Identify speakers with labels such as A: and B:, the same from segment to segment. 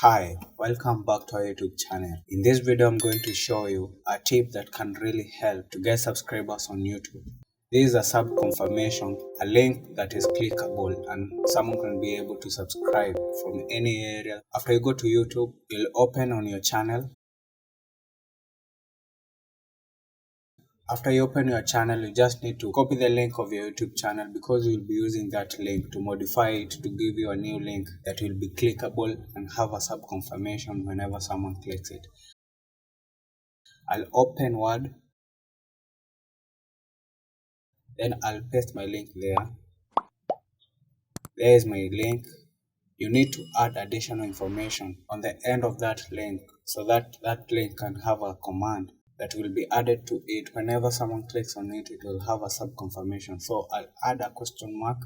A: Hi, welcome back to our YouTube channel. In this video, I'm going to show you a tip that can really help to get subscribers on YouTube. This is a sub confirmation, a link that is clickable and someone can be able to subscribe from any area. After you go to YouTube, you'll open on your channel. After you open your channel, you just need to copy the link of your YouTube channel because you'll be using that link to modify it to give you a new link that will be clickable and have a sub confirmation whenever someone clicks it. I'll open Word, then I'll paste my link there. There is my link. You need to add additional information on the end of that link so that link can have a command that will be added to it. Whenever someone clicks on it, it will have a sub confirmation. So I'll add a question mark,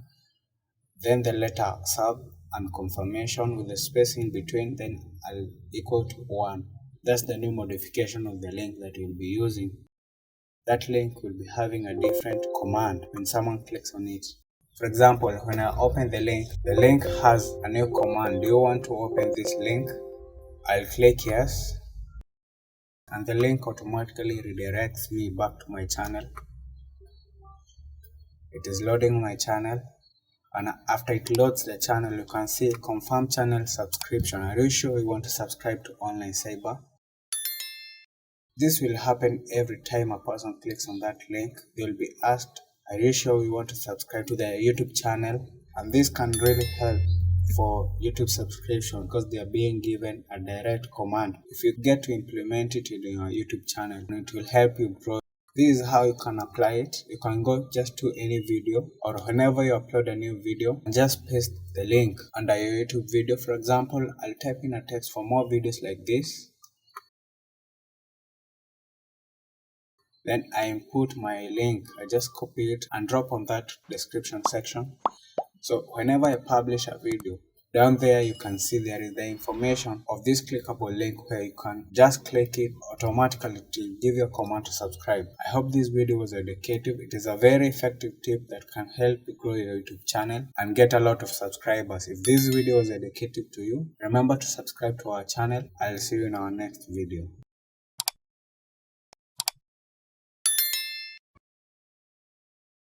A: then the letter sub and confirmation with a space in between, then I'll equal to 1. That's the new modification of the link that you'll be using. That link will be having a different command when someone clicks on it. For example, when I open the link has a new command. Do you want to open this link? I'll click yes, and the link automatically redirects me back to my channel. It is loading my channel, and after it loads the channel, you can see confirm channel subscription. Are you sure you want to subscribe to Online Cyber? This will happen every time a person clicks on that link. They will be asked, are you sure you want to subscribe to the YouTube channel? And this can really help for YouTube subscription because they are being given a direct command. If you get to implement it in your YouTube channel, it will help you grow. This is how you can apply it. You can go just to any video, or whenever you upload a new video, just paste the link under your YouTube video. For example, I'll type in a text for more videos like this. Then I input my link. I just copy it and drop on that description section. So whenever I publish a video, down there you can see there is the information of this clickable link where you can just click it automatically to give you a command to subscribe. I hope this video was educative. It is a very effective tip that can help you grow your YouTube channel and get a lot of subscribers. If this video was educative to you, remember to subscribe to our channel. I'll see you in our next video.